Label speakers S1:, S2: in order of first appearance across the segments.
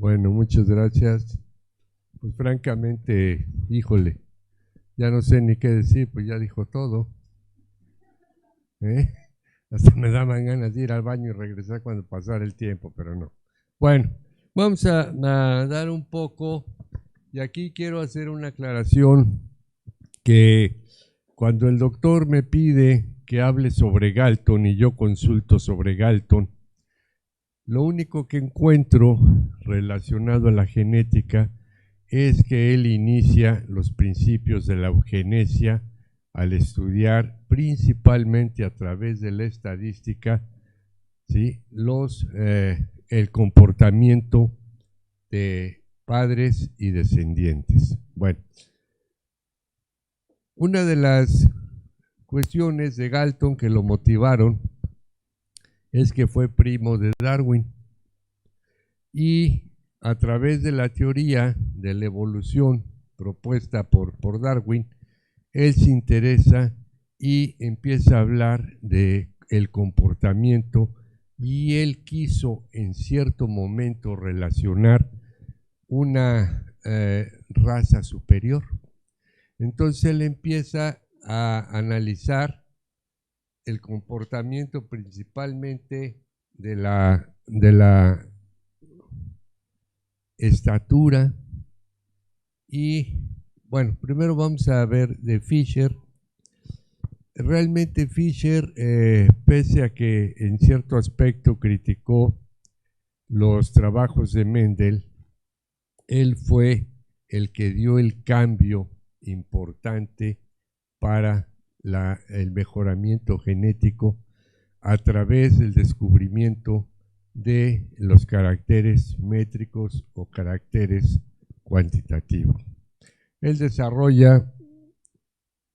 S1: Bueno, muchas gracias. Pues francamente, híjole, ya no sé ni qué decir, pues ya dijo todo. Hasta me daban ganas de ir al baño y regresar cuando pasara el tiempo, pero no. Bueno, vamos a dar un poco, y aquí quiero hacer una aclaración, que cuando el doctor me pide que hable sobre Galton y yo consulto sobre Galton, lo único que encuentro relacionado a la genética es que él inicia los principios de la eugenesia al estudiar principalmente a través de la estadística, ¿sí?, el comportamiento de padres y descendientes. Bueno, una de las cuestiones de Galton que lo motivaron es que fue primo de Darwin y a través de la teoría de la evolución propuesta por Darwin, él se interesa y empieza a hablar de el comportamiento, y él quiso en cierto momento relacionar una raza superior. Entonces él empieza a analizar el comportamiento principalmente de la estatura. Y bueno, primero vamos a ver de Fisher. Realmente Fisher, pese a que en cierto aspecto criticó los trabajos de Mendel, él fue el que dio el cambio importante para el mejoramiento genético a través del descubrimiento de los caracteres métricos o caracteres cuantitativos. Él desarrolla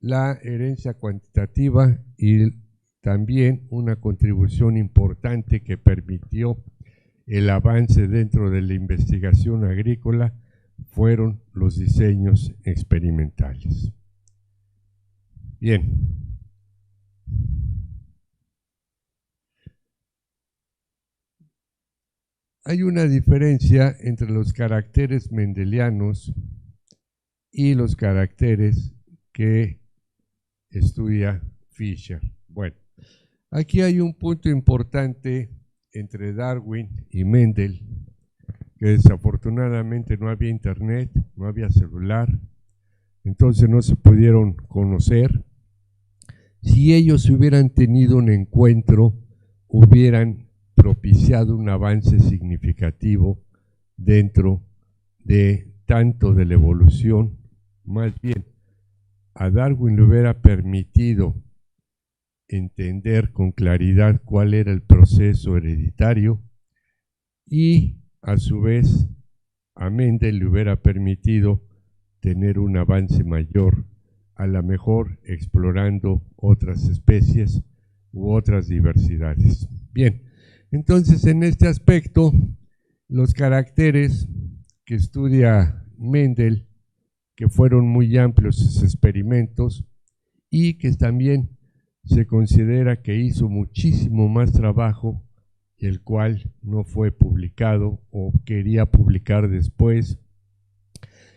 S1: la herencia cuantitativa y también una contribución importante que permitió el avance dentro de la investigación agrícola fueron los diseños experimentales. Bien. Hay una diferencia entre los caracteres mendelianos y los caracteres que estudia Fisher. Bueno, aquí hay un punto importante entre Darwin y Mendel, que desafortunadamente no había internet, no había celular, entonces no se pudieron conocer. Si ellos hubieran tenido un encuentro, hubieran propiciado un avance significativo dentro de tanto de la evolución. Más bien, a Darwin le hubiera permitido entender con claridad cuál era el proceso hereditario, y a su vez a Mendel le hubiera permitido tener un avance mayor, a lo mejor explorando otras especies u otras diversidades. Bien, entonces en este aspecto, los caracteres que estudia Mendel, que fueron muy amplios sus experimentos y que también se considera que hizo muchísimo más trabajo, el cual no fue publicado o quería publicar después,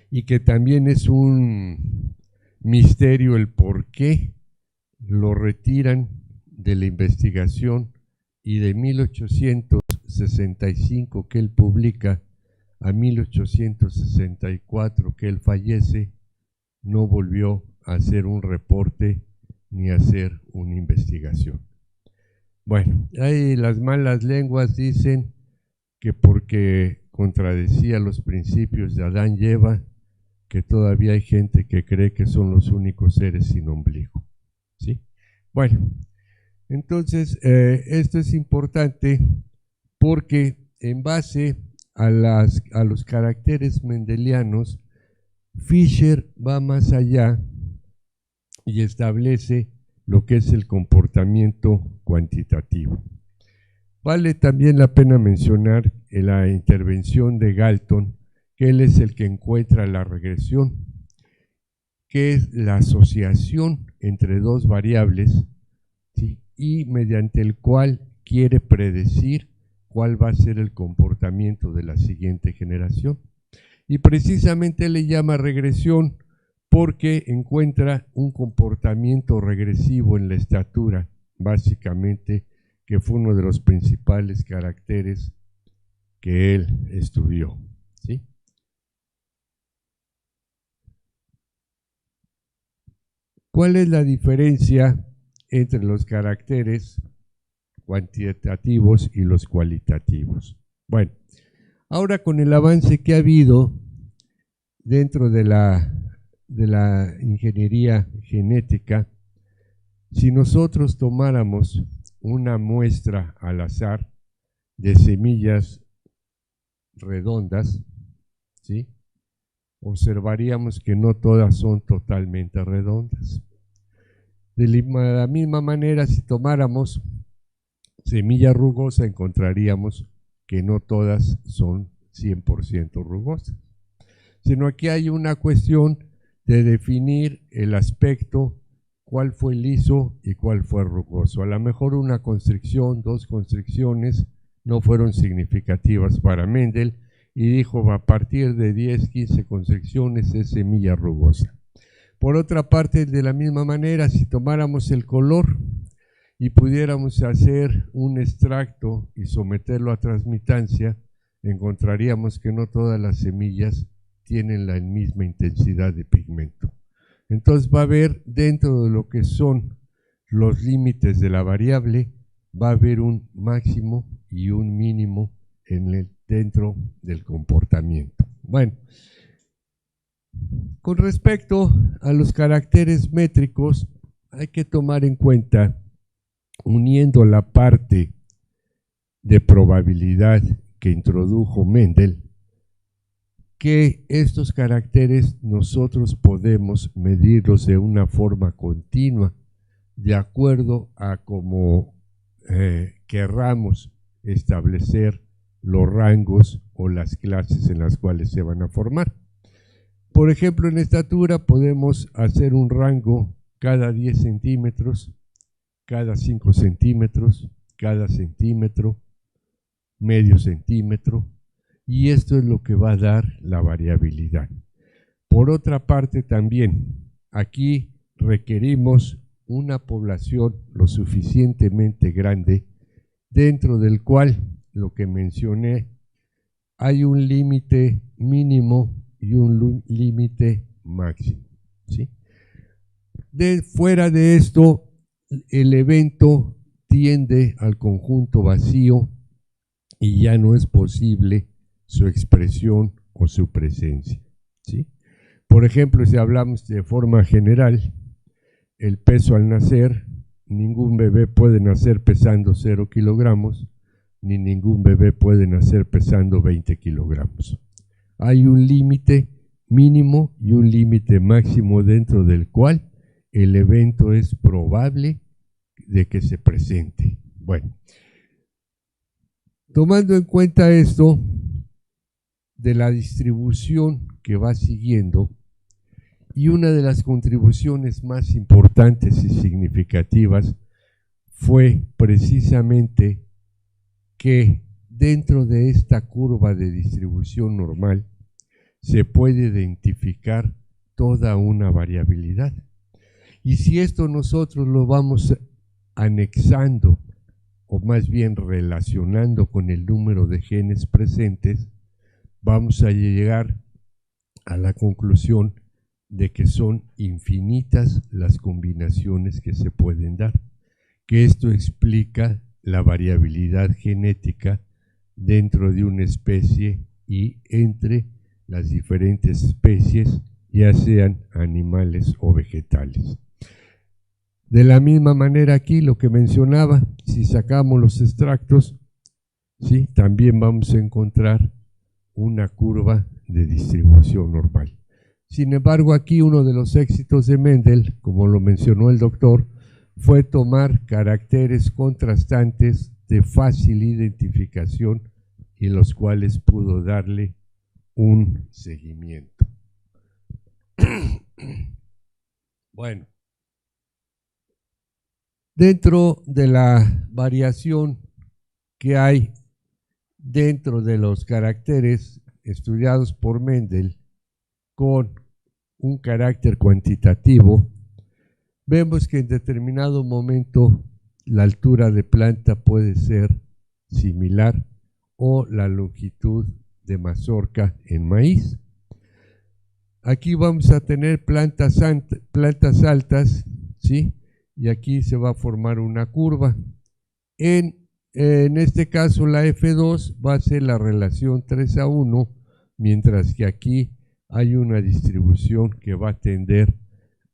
S1: y que también es un misterio el por qué lo retiran de la investigación, y de 1865 que él publica a 1864 que él fallece, no volvió a hacer un reporte ni a hacer una investigación. Bueno, ahí las malas lenguas dicen que porque contradecía los principios de Adán y Eva, que todavía hay gente que cree que son los únicos seres sin ombligo, ¿sí? Bueno, entonces esto es importante porque en base a los caracteres mendelianos, Fisher va más allá y establece lo que es el comportamiento cuantitativo. Vale también la pena mencionar la intervención de Galton, que él es el que encuentra la regresión, que es la asociación entre dos variables, ¿sí?, y mediante el cual quiere predecir cuál va a ser el comportamiento de la siguiente generación. Y precisamente le llama regresión porque encuentra un comportamiento regresivo en la estatura, básicamente, que fue uno de los principales caracteres que él estudió, ¿sí? ¿Cuál es la diferencia entre los caracteres cuantitativos y los cualitativos? Bueno, ahora con el avance que ha habido dentro de la ingeniería genética, si nosotros tomáramos una muestra al azar de semillas redondas, ¿sí?, observaríamos que no todas son totalmente redondas. De la misma manera, si tomáramos semilla rugosa, encontraríamos que no todas son 100% rugosas, sino aquí hay una cuestión de definir el aspecto, cuál fue liso y cuál fue rugoso. A lo mejor una constricción, dos constricciones no fueron significativas para Mendel y dijo a partir de 10, 15 constricciones es semilla rugosa. Por otra parte, de la misma manera, si tomáramos el color y pudiéramos hacer un extracto y someterlo a transmitancia, encontraríamos que no todas las semillas tienen la misma intensidad de pigmento. Entonces va a haber, dentro de lo que son los límites de la variable, va a haber un máximo y un mínimo dentro del comportamiento. Bueno, con respecto a los caracteres métricos, hay que tomar en cuenta, uniendo la parte de probabilidad que introdujo Mendel, que estos caracteres nosotros podemos medirlos de una forma continua, de acuerdo a cómo querramos establecer los rangos o las clases en las cuales se van a formar. Por ejemplo, en estatura podemos hacer un rango cada 10 centímetros, cada 5 centímetros, cada centímetro, medio centímetro, y esto es lo que va a dar la variabilidad. Por otra parte también, aquí requerimos una población lo suficientemente grande, dentro del cual, lo que mencioné, hay un límite mínimo y un límite máximo, ¿sí? Fuera de esto, el evento tiende al conjunto vacío y ya no es posible su expresión o su presencia, ¿sí? Por ejemplo, si hablamos de forma general, el peso al nacer, ningún bebé puede nacer pesando 0 kilogramos, ni ningún bebé puede nacer pesando 20 kilogramos. Hay un límite mínimo y un límite máximo dentro del cual el evento es probable de que se presente. Bueno, tomando en cuenta esto de la distribución que va siguiendo, y una de las contribuciones más importantes y significativas fue precisamente que dentro de esta curva de distribución normal se puede identificar toda una variabilidad. Y si esto nosotros lo vamos anexando, o más bien relacionando con el número de genes presentes, vamos a llegar a la conclusión de que son infinitas las combinaciones que se pueden dar, que esto explica la variabilidad genética dentro de una especie y entre las diferentes especies, ya sean animales o vegetales. De la misma manera aquí lo que mencionaba, si sacamos los extractos, ¿sí?, también vamos a encontrar una curva de distribución normal. Sin embargo, aquí uno de los éxitos de Mendel, como lo mencionó el doctor, fue tomar caracteres contrastantes de fácil identificación y los cuales pudo darle un seguimiento. Bueno, dentro de la variación que hay dentro de los caracteres estudiados por Mendel con un carácter cuantitativo, vemos que en determinado momento la altura de planta puede ser similar o la longitud de mazorca en maíz. Aquí vamos a tener plantas altas, ¿sí? Y aquí se va a formar una curva. En este caso la F2 va a ser la relación 3:1, mientras que aquí hay una distribución que va a tender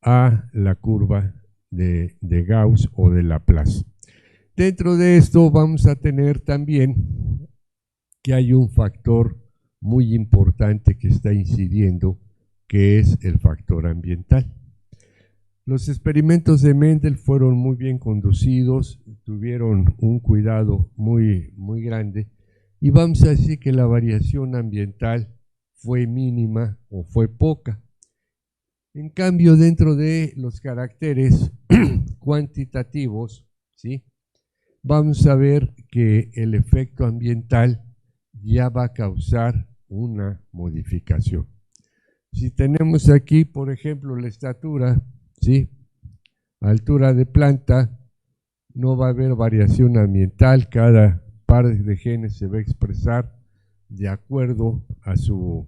S1: a la curva de Gauss o de Laplace. Dentro de esto vamos a tener también que hay un factor muy importante que está incidiendo, que es el factor ambiental. Los experimentos de Mendel fueron muy bien conducidos, tuvieron un cuidado muy grande, y vamos a decir que la variación ambiental fue mínima o fue poca. En cambio, dentro de los caracteres cuantitativos, ¿sí?, vamos a ver que el efecto ambiental ya va a causar una modificación. Si tenemos aquí, por ejemplo, la estatura, ¿sí?, altura de planta, no va a haber variación ambiental, cada par de genes se va a expresar de acuerdo a su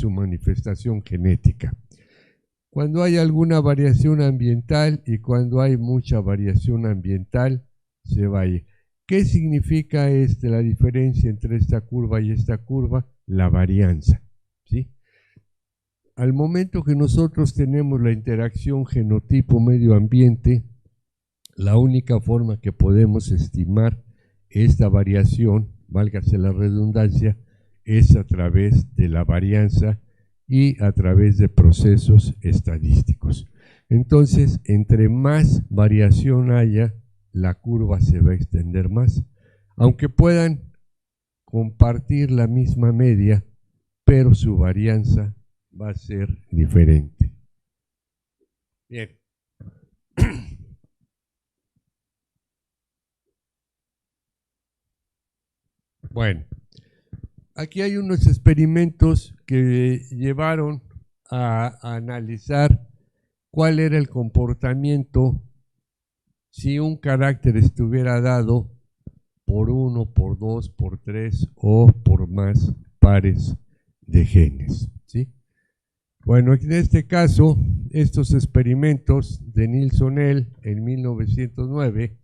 S1: manifestación genética. Cuando hay alguna variación ambiental y cuando hay mucha variación ambiental, se va a ir. ¿Qué significa la diferencia entre esta curva y esta curva? La varianza, ¿sí? Al momento que nosotros tenemos la interacción genotipo-medio ambiente, la única forma que podemos estimar esta variación, válgase la redundancia, es a través de la varianza y a través de procesos estadísticos. Entonces, entre más variación haya, la curva se va a extender más, aunque puedan compartir la misma media, pero su varianza va a ser diferente. Bien. Bueno, aquí hay unos experimentos que llevaron a analizar cuál era el comportamiento si un carácter estuviera dado por 1, por 2, por 3 o por más pares de genes, ¿sí? Bueno, en este caso, estos experimentos de Nielsen en 1909,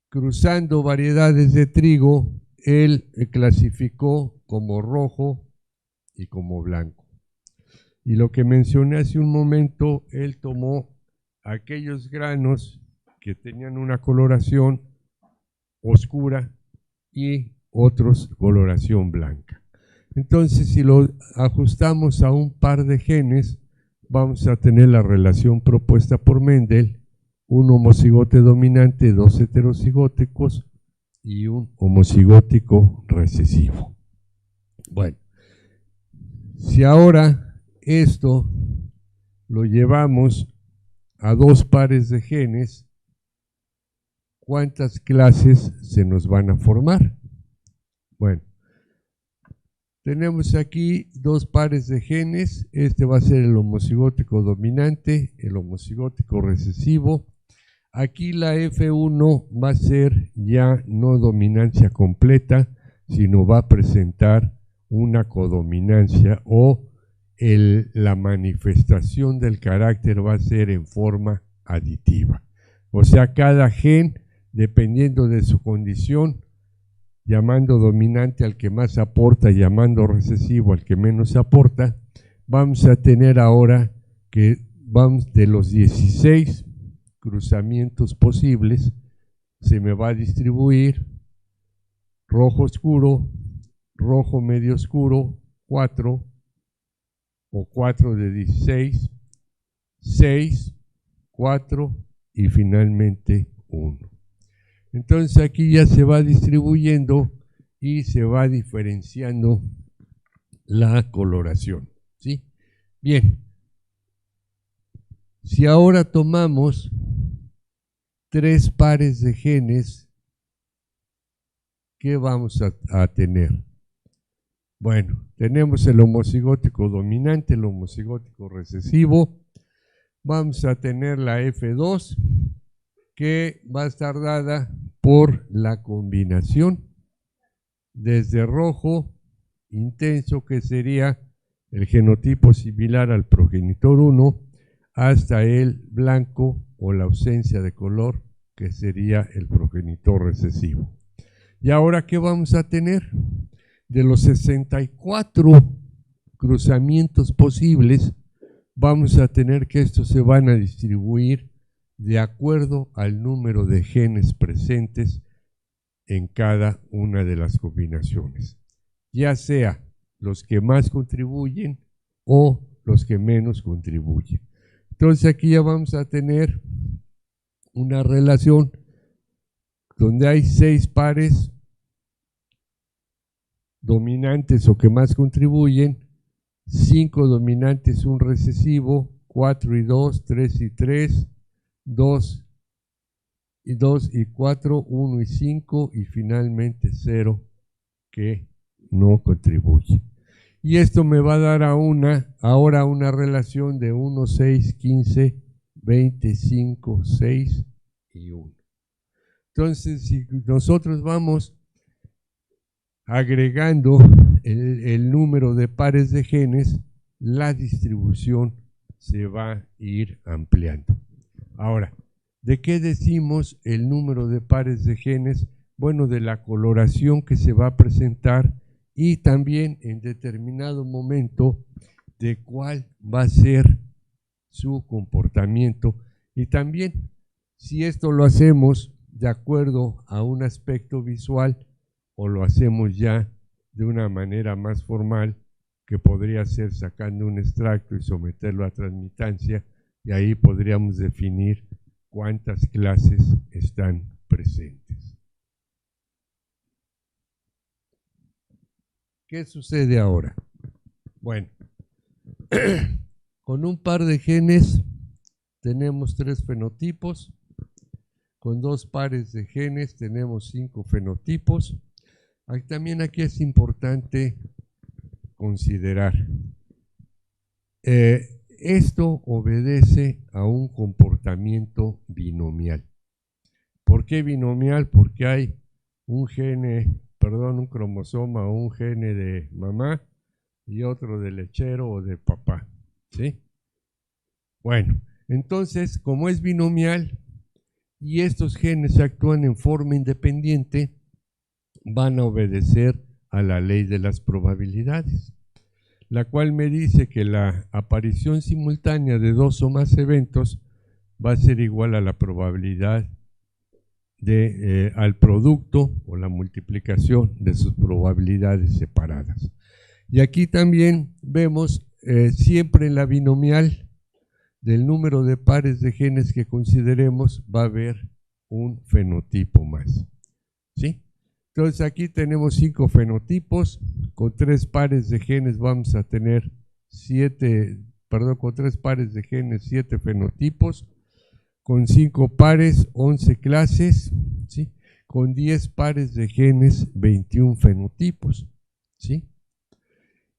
S1: cruzando variedades de trigo, él clasificó como rojo y como blanco. Y lo que mencioné hace un momento, él tomó aquellos granos que tenían una coloración oscura y otros coloración blanca. Entonces, si lo ajustamos a un par de genes, vamos a tener la relación propuesta por Mendel: un homocigote dominante, 2 heterocigóticos y un homocigótico recesivo. Bueno, si ahora esto lo llevamos a 2 pares de genes, ¿cuántas clases se nos van a formar? Bueno, tenemos aquí 2 pares de genes. Este va a ser el homocigótico dominante, el homocigótico recesivo. Aquí la F1 va a ser ya no dominancia completa, sino va a presentar una codominancia, o la manifestación del carácter va a ser en forma aditiva. O sea, cada gen, dependiendo de su condición, llamando dominante al que más aporta, llamando recesivo al que menos aporta, vamos a tener ahora que vamos de los 16 cruzamientos posibles, se me va a distribuir rojo oscuro, rojo medio oscuro, 4 o 4 de 16, 6, 4 y finalmente 1. Entonces aquí ya se va distribuyendo y se va diferenciando la coloración, ¿sí? Bien, si ahora tomamos 3 pares de genes ¿qué vamos a tener? Bueno, tenemos el homocigótico dominante, el homocigótico recesivo. Vamos a tener la F2, que va a estar dada por la combinación desde rojo intenso, que sería el genotipo similar al progenitor 1, hasta el blanco o la ausencia de color, que sería el progenitor recesivo. ¿Y ahora qué vamos a tener? De los 64 cruzamientos posibles, vamos a tener que estos se van a distribuir de acuerdo al número de genes presentes en cada una de las combinaciones, ya sea los que más contribuyen o los que menos contribuyen. Entonces aquí ya vamos a tener una relación donde hay 6 pares dominantes o que más contribuyen, 5 dominantes, un recesivo, 4 y 2, 3 y 3, 2 y 2 y 4, 1 y 5 y finalmente 0 que no contribuye. Y esto me va a dar ahora una relación de 1, 6, 15, 25, 6 y 1. Entonces, si nosotros vamos agregando el número de pares de genes, la distribución se va a ir ampliando. Ahora, ¿de qué decimos el número de pares de genes? Bueno, de la coloración que se va a presentar y también en determinado momento de cuál va a ser su comportamiento, y también si esto lo hacemos de acuerdo a un aspecto visual o lo hacemos ya de una manera más formal, que podría ser sacando un extracto y someterlo a transmitancia, y ahí podríamos definir cuántas clases están presentes. ¿Qué sucede ahora? Bueno, con un par de genes tenemos 3 fenotipos, con 2 pares de genes tenemos 5 fenotipos. También aquí es importante considerar, esto obedece a un comportamiento binomial. ¿Por qué binomial? Porque hay un cromosoma o un gene de mamá y otro de lechero o de papá, ¿sí? Bueno, entonces, como es binomial y estos genes actúan en forma independiente, van a obedecer a la ley de las probabilidades, la cual me dice que la aparición simultánea de 2 o más eventos va a ser igual a la probabilidad al producto o la multiplicación de sus probabilidades separadas. Y aquí también vemos siempre en la binomial del número de pares de genes que consideremos, va a haber un fenotipo más, ¿sí? Entonces aquí tenemos 5 fenotipos, con 3 pares de genes vamos a tener con 3 pares de genes 7 fenotipos, con 5 pares 11 clases, ¿sí? Con 10 pares de genes 21 fenotipos, ¿sí?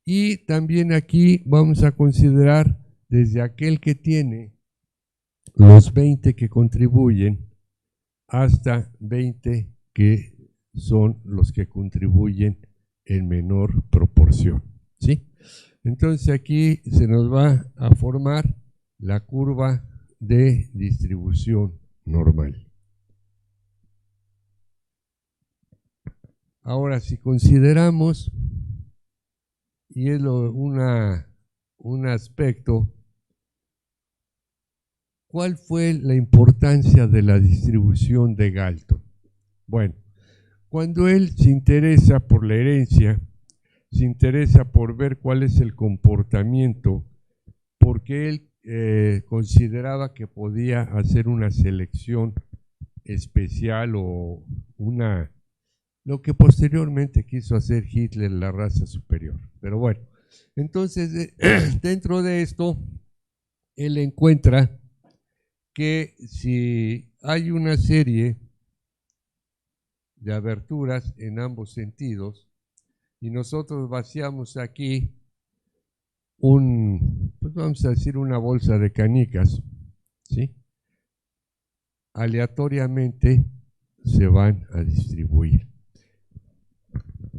S1: Y también aquí vamos a considerar desde aquel que tiene los 20 que contribuyen hasta 20 que son los que contribuyen en menor proporción, ¿sí? Entonces aquí se nos va a formar la curva de distribución normal. Ahora, si consideramos, y es un aspecto, ¿cuál fue la importancia de la distribución de Galton? Bueno, cuando él se interesa por la herencia, se interesa por ver cuál es el comportamiento, porque él consideraba que podía hacer una selección especial o lo que posteriormente quiso hacer Hitler, la raza superior. Pero bueno, entonces dentro de esto, él encuentra que si hay una serie de aberturas en ambos sentidos y nosotros vaciamos aquí pues vamos a decir una bolsa de canicas, ¿sí? Aleatoriamente se van a distribuir.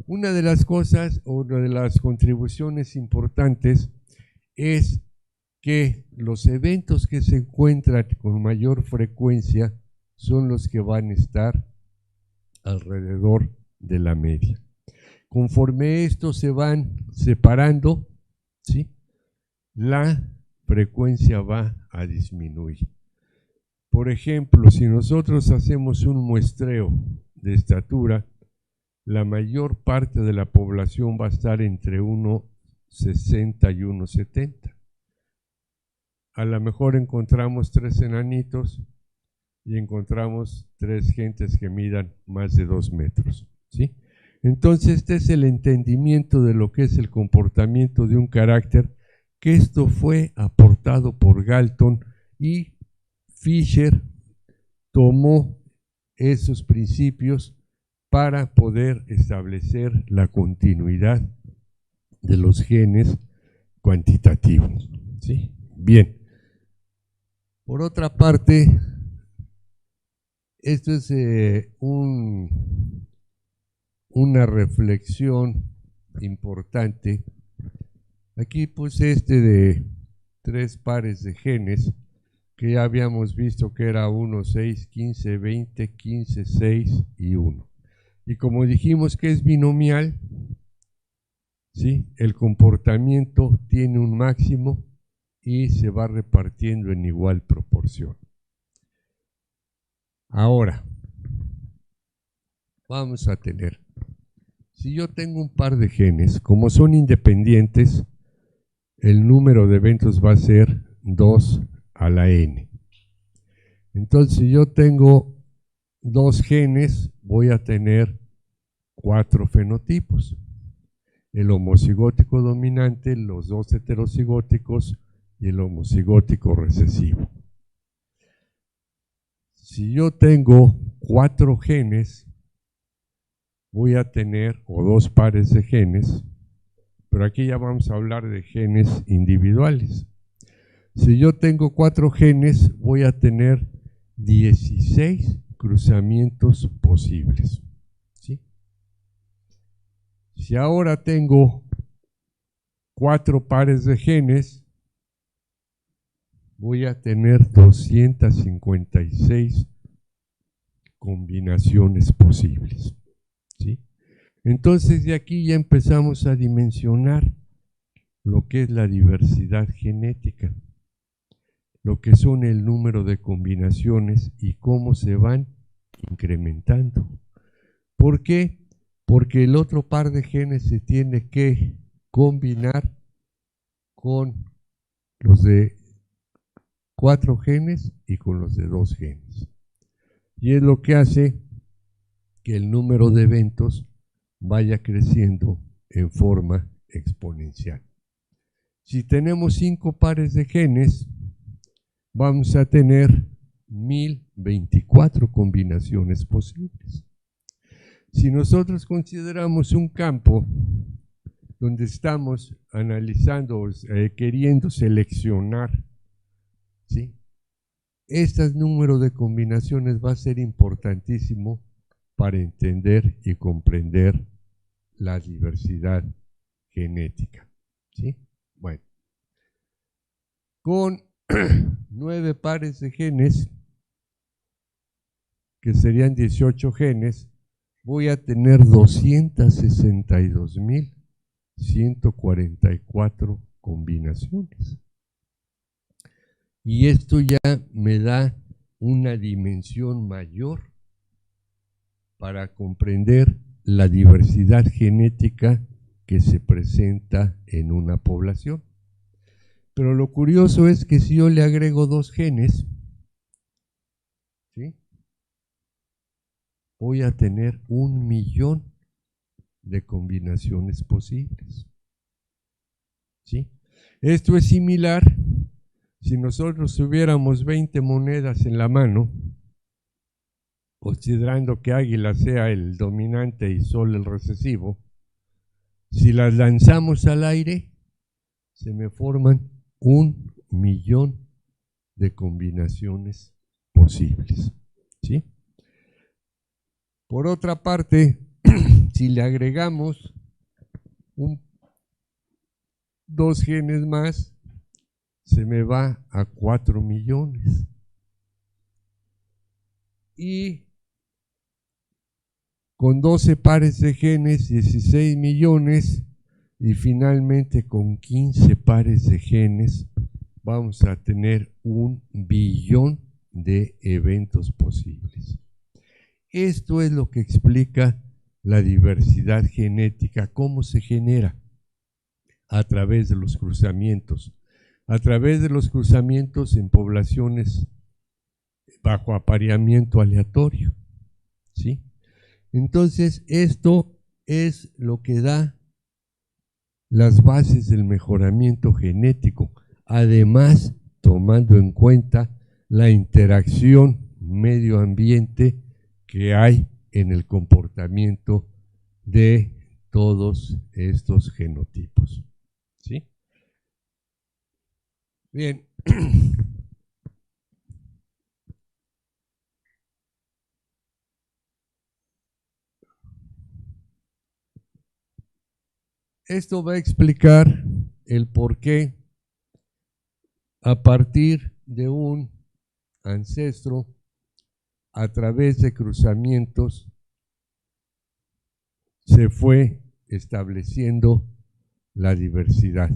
S1: Una de las cosas o una de las contribuciones importantes es que los eventos que se encuentran con mayor frecuencia son los que van a estar alrededor de la media. Conforme estos se van separando, ¿sí?, la frecuencia va a disminuir. Por ejemplo, si nosotros hacemos un muestreo de estatura, la mayor parte de la población va a estar entre 1,60 y 1,70. A lo mejor encontramos 3 enanitos y encontramos 3 gentes que midan más de 2 metros, ¿sí? Entonces, este es el entendimiento de lo que es el comportamiento de un carácter, que esto fue aportado por Galton y Fisher tomó esos principios para poder establecer la continuidad de los genes cuantitativos, ¿sí? Bien. Por otra parte, esto es una reflexión importante. Aquí puse de 3 pares de genes que ya habíamos visto que era 1, 6, 15, 20, 15, 6 y 1. Y como dijimos que es binomial, ¿sí?, el comportamiento tiene un máximo y se va repartiendo en igual proporción. Ahora, vamos a tener, si yo tengo un par de genes, como son independientes, el número de eventos va a ser 2 a la n. Entonces, si yo tengo 2 genes, voy a tener 4 fenotipos. El homocigótico dominante, los 2 heterocigóticos y el homocigótico recesivo. Si yo tengo 4 genes, voy a tener, o 2 pares de genes, pero aquí ya vamos a hablar de genes individuales. Si yo tengo 4 genes, voy a tener 16 cruzamientos posibles, ¿sí? Si ahora tengo 4 pares de genes, voy a tener 256 combinaciones posibles, ¿sí? Entonces de aquí ya empezamos a dimensionar lo que es la diversidad genética, lo que son el número de combinaciones y cómo se van incrementando. ¿Por qué? Porque el otro par de genes se tiene que combinar con los de 4 genes y con los de 2 genes. Y es lo que hace que el número de eventos vaya creciendo en forma exponencial. Si tenemos 5 pares de genes, vamos a tener 1024 combinaciones posibles. Si nosotros consideramos un campo donde estamos analizando, queriendo seleccionar, ¿sí?, este número de combinaciones va a ser importantísimo para entender y comprender la diversidad genética, ¿sí? Bueno, con 9 pares de genes, que serían 18 genes, voy a tener 262.144 combinaciones. Y esto ya me da una dimensión mayor para comprender la diversidad genética que se presenta en una población. Pero lo curioso es que si yo le agrego 2 genes, ¿sí?, voy a tener 1.000.000 de combinaciones posibles, ¿sí? Esto es similar si nosotros tuviéramos 20 monedas en la mano considerando que Águila sea el dominante y Sol el recesivo, si las lanzamos al aire, se me forman 1.000.000 de combinaciones posibles, ¿sí? Por otra parte, si le agregamos 2 genes más, se me va a 4 millones. Y con 12 pares de genes, 16 millones, y finalmente con 15 pares de genes, vamos a tener 1.000.000.000 de eventos posibles. Esto es lo que explica la diversidad genética, cómo se genera a través de los cruzamientos. A través de los cruzamientos en poblaciones bajo apareamiento aleatorio, ¿sí? Entonces, esto es lo que da las bases del mejoramiento genético, además tomando en cuenta la interacción medio-ambiente que hay en el comportamiento de todos estos genotipos, ¿sí? Bien. Esto va a explicar el por qué a partir de un ancestro, a través de cruzamientos, se fue estableciendo la diversidad.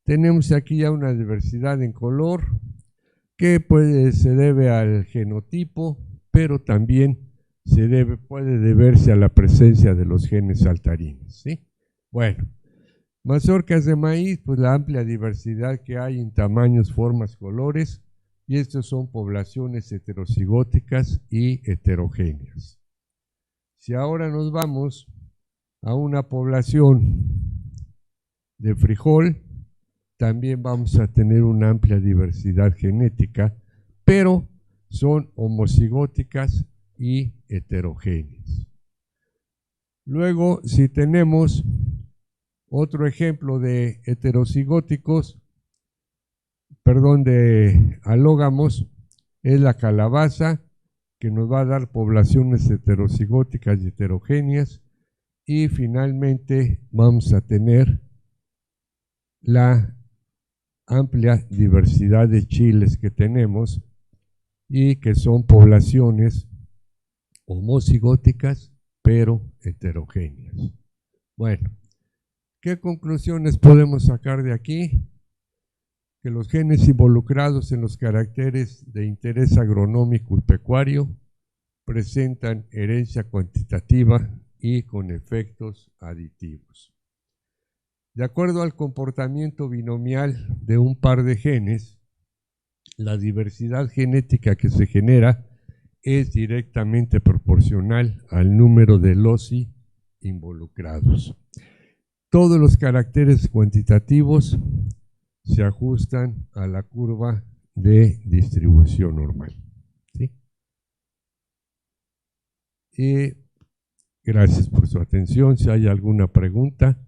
S1: Tenemos aquí ya una diversidad en color que se debe al genotipo, pero también puede deberse a la presencia de los genes saltarines, ¿sí? Bueno, mazorcas de maíz, pues la amplia diversidad que hay en tamaños, formas, colores, y estos son poblaciones heterocigóticas y heterogéneas. Si ahora nos vamos a una población de frijol, también vamos a tener una amplia diversidad genética, pero son homocigóticas y heterogéneas. Luego, si tenemos otro ejemplo de heterocigóticos, de alógamos, es la calabaza, que nos va a dar poblaciones heterocigóticas y heterogéneas, y finalmente vamos a tener la amplia diversidad de chiles que tenemos y que son poblaciones homocigóticas pero heterogéneas. Bueno, ¿qué conclusiones podemos sacar de aquí? Que los genes involucrados en los caracteres de interés agronómico y pecuario presentan herencia cuantitativa y con efectos aditivos. De acuerdo al comportamiento binomial de un par de genes, la diversidad genética que se genera es directamente proporcional al número de loci involucrados. Todos los caracteres cuantitativos se ajustan a la curva de distribución normal, ¿sí? Y gracias por su atención. Si hay alguna pregunta.